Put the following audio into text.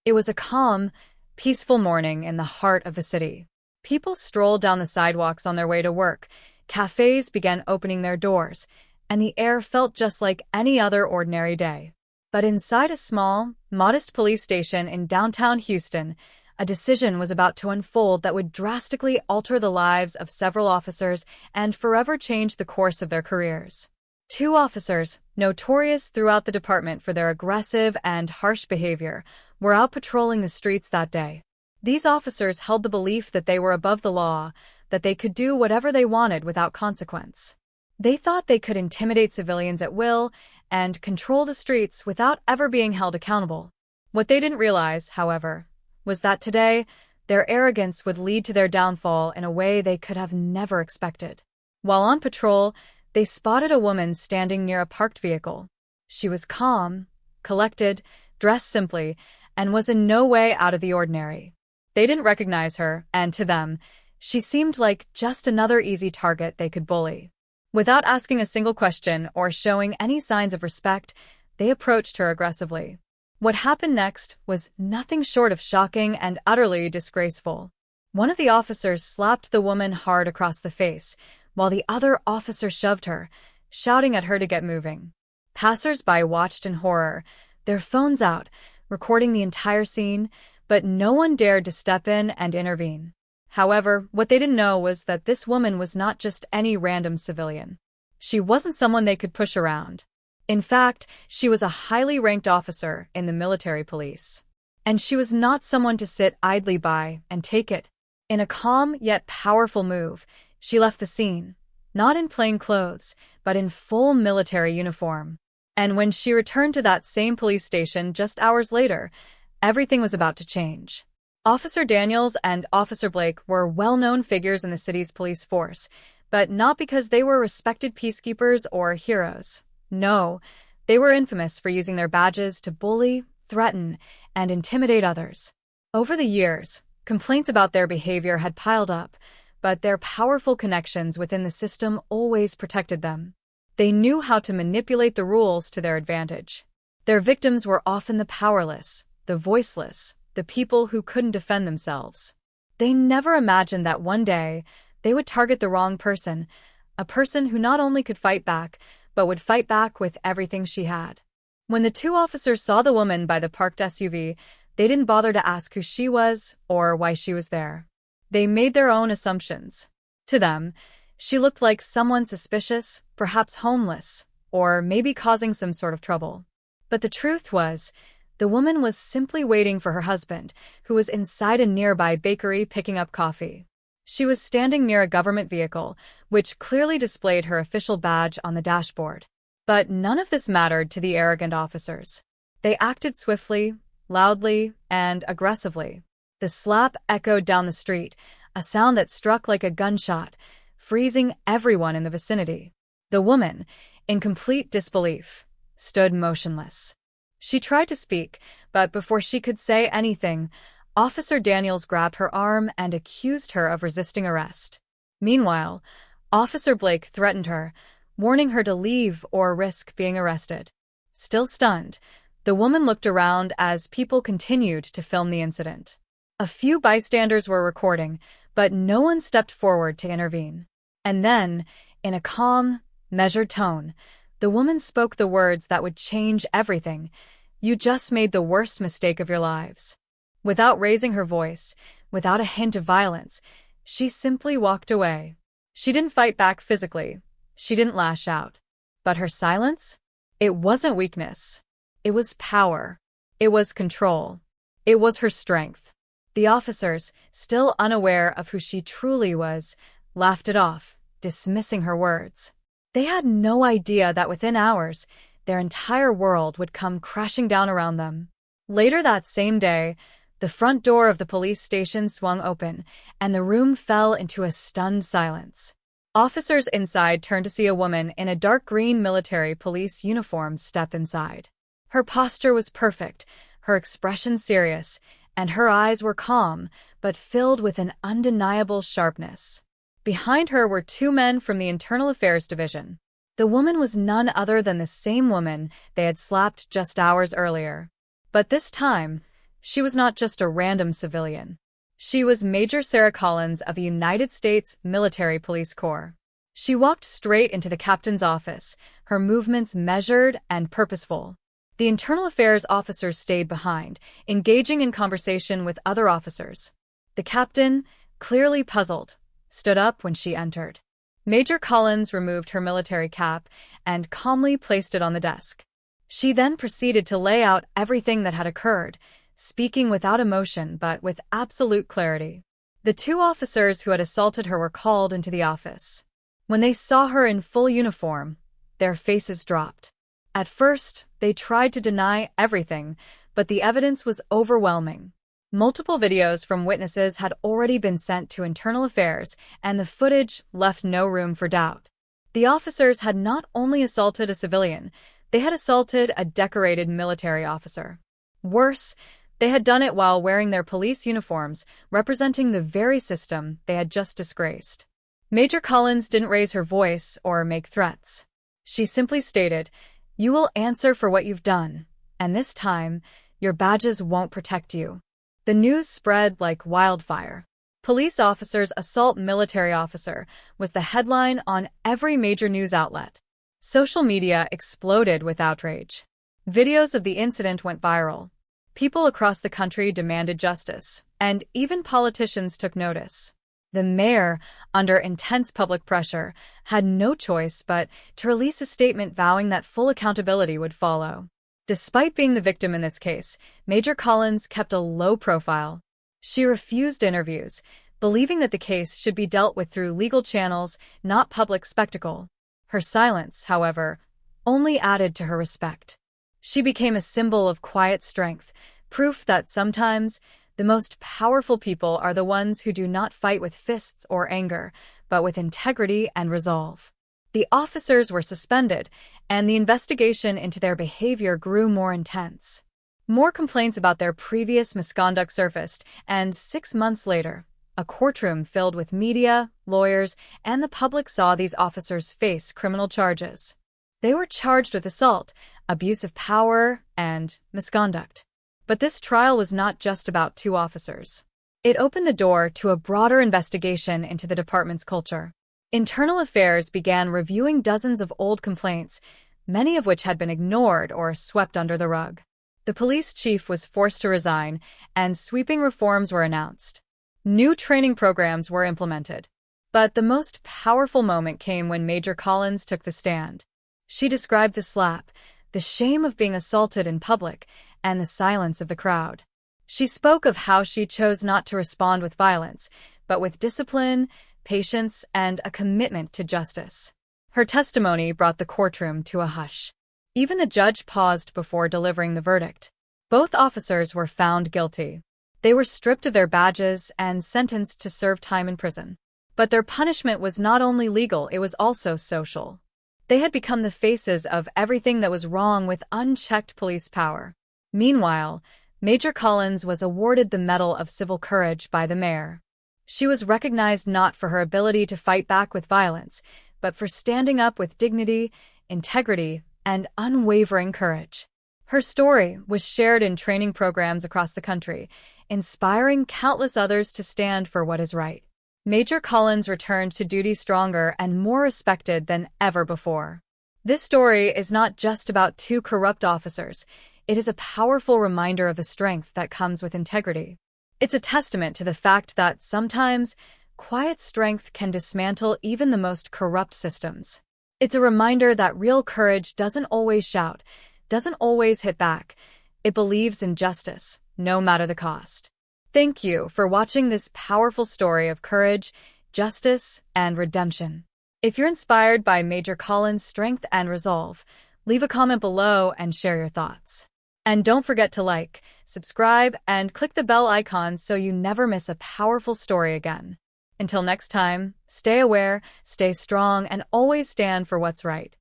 It was a calm, peaceful morning in the heart of the city. People strolled down the sidewalks on their way to work, cafes began opening their doors, and the air felt just like any other ordinary day. But inside a small, modest police station in downtown Houston, a decision was about to unfold that would drastically alter the lives of several officers and forever change the course of their careers. Two officers, notorious throughout the department for their aggressive and harsh behavior, were out patrolling the streets that day. These officers held the belief that they were above the law, that they could do whatever they wanted without consequence. They thought they could intimidate civilians at will and control the streets without ever being held accountable. What they didn't realize, however, was that today, their arrogance would lead to their downfall in a way they could have never expected. While on patrol, they spotted a woman standing near a parked vehicle. She was calm, collected, dressed simply, and was in no way out of the ordinary. They didn't recognize her, and to them, she seemed like just another easy target they could bully. Without asking a single question or showing any signs of respect, they approached her aggressively. What happened next was nothing short of shocking and utterly disgraceful. One of the officers slapped the woman hard across the face, while the other officer shoved her, shouting at her to get moving. Passers-by watched in horror, their phones out, recording the entire scene, but no one dared to step in and intervene. However, what they didn't know was that this woman was not just any random civilian. She wasn't someone they could push around. In fact, she was a highly ranked officer in the military police. And she was not someone to sit idly by and take it. In a calm yet powerful move, she left the scene, not in plain clothes, but in full military uniform. And when she returned to that same police station just hours later, everything was about to change. Officer Daniels and Officer Blake were well-known figures in the city's police force, but not because they were respected peacekeepers or heroes. No, they were infamous for using their badges to bully, threaten, and intimidate others. Over the years, complaints about their behavior had piled up, but their powerful connections within the system always protected them. They knew how to manipulate the rules to their advantage. Their victims were often the powerless, the voiceless, the people who couldn't defend themselves. They never imagined that one day they would target the wrong person, a person who not only could fight back, but would fight back with everything she had. When the two officers saw the woman by the parked SUV, they didn't bother to ask who she was or why she was there. They made their own assumptions. To them, she looked like someone suspicious, perhaps homeless, or maybe causing some sort of trouble. But the truth was, the woman was simply waiting for her husband, who was inside a nearby bakery picking up coffee. She was standing near a government vehicle, which clearly displayed her official badge on the dashboard. But none of this mattered to the arrogant officers. They acted swiftly, loudly, and aggressively. The slap echoed down the street, a sound that struck like a gunshot, freezing everyone in the vicinity. The woman, in complete disbelief, stood motionless. She tried to speak, but before she could say anything, Officer Daniels grabbed her arm and accused her of resisting arrest. Meanwhile, Officer Blake threatened her, warning her to leave or risk being arrested. Still stunned, the woman looked around as people continued to film the incident. A few bystanders were recording, but no one stepped forward to intervene. And then, in a calm, measured tone, the woman spoke the words that would change everything. "You just made the worst mistake of your lives." Without raising her voice, without a hint of violence, she simply walked away. She didn't fight back physically. She didn't lash out. But her silence? It wasn't weakness. It was power. It was control. It was her strength. The officers, still unaware of who she truly was, laughed it off, dismissing her words. They had no idea that within hours, their entire world would come crashing down around them. Later that same day, the front door of the police station swung open, and the room fell into a stunned silence. Officers inside turned to see a woman in a dark green military police uniform step inside. Her posture was perfect, her expression serious, and her eyes were calm, but filled with an undeniable sharpness. Behind her were two men from the Internal Affairs Division. The woman was none other than the same woman they had slapped just hours earlier. But this time, She was not just a random civilian. She was Major Sarah Collins of the United States Military Police Corps. She walked straight into the captain's office, her movements measured and purposeful. The internal affairs officers stayed behind, engaging in conversation with other officers. The captain, clearly puzzled, stood up when she entered. Major Collins removed her military cap and calmly placed it on the desk. She then proceeded to lay out everything that had occurred, speaking without emotion but with absolute clarity. The two officers who had assaulted her were called into the office. When they saw her in full uniform, their faces dropped. At first, they tried to deny everything, but the evidence was overwhelming. Multiple videos from witnesses had already been sent to Internal Affairs, and the footage left no room for doubt. The officers had not only assaulted a civilian, they had assaulted a decorated military officer. Worse, they had done it while wearing their police uniforms, representing the very system they had just disgraced. Major Collins didn't raise her voice or make threats. She simply stated, "You will answer for what you've done, and this time, your badges won't protect you." The news spread like wildfire. "Police officers assault military officer" was the headline on every major news outlet. Social media exploded with outrage. Videos of the incident went viral. People across the country demanded justice, and even politicians took notice. The mayor, under intense public pressure, had no choice but to release a statement vowing that full accountability would follow. Despite being the victim in this case, Major Collins kept a low profile. She refused interviews, believing that the case should be dealt with through legal channels, not public spectacle. Her silence, however, only added to her respect. She became a symbol of quiet strength, proof that sometimes the most powerful people are the ones who do not fight with fists or anger, but with integrity and resolve. The officers were suspended, and the investigation into their behavior grew more intense. More complaints about their previous misconduct surfaced, and 6 months later, a courtroom filled with media, lawyers, and the public saw these officers face criminal charges. They were charged with assault, abuse of power, and misconduct. But this trial was not just about two officers. It opened the door to a broader investigation into the department's culture. Internal Affairs began reviewing dozens of old complaints, many of which had been ignored or swept under the rug. The police chief was forced to resign, and sweeping reforms were announced. New training programs were implemented. But the most powerful moment came when Major Collins took the stand. She described the slap, the shame of being assaulted in public, and the silence of the crowd. She spoke of how she chose not to respond with violence, but with discipline, patience, and a commitment to justice. Her testimony brought the courtroom to a hush. Even the judge paused before delivering the verdict. Both officers were found guilty. They were stripped of their badges and sentenced to serve time in prison. But their punishment was not only legal, it was also social. They had become the faces of everything that was wrong with unchecked police power. Meanwhile, Major Collins was awarded the Medal of Civil Courage by the mayor. She was recognized not for her ability to fight back with violence, but for standing up with dignity, integrity, and unwavering courage. Her story was shared in training programs across the country, inspiring countless others to stand for what is right. Major Collins returned to duty stronger and more respected than ever before. This story is not just about two corrupt officers. It is a powerful reminder of the strength that comes with integrity. It's a testament to the fact that sometimes quiet strength can dismantle even the most corrupt systems. It's a reminder that real courage doesn't always shout, doesn't always hit back. It believes in justice, no matter the cost. Thank you for watching this powerful story of courage, justice, and redemption. If you're inspired by Major Collins' strength and resolve, leave a comment below and share your thoughts. And don't forget to like, subscribe, and click the bell icon so you never miss a powerful story again. Until next time, stay aware, stay strong, and always stand for what's right.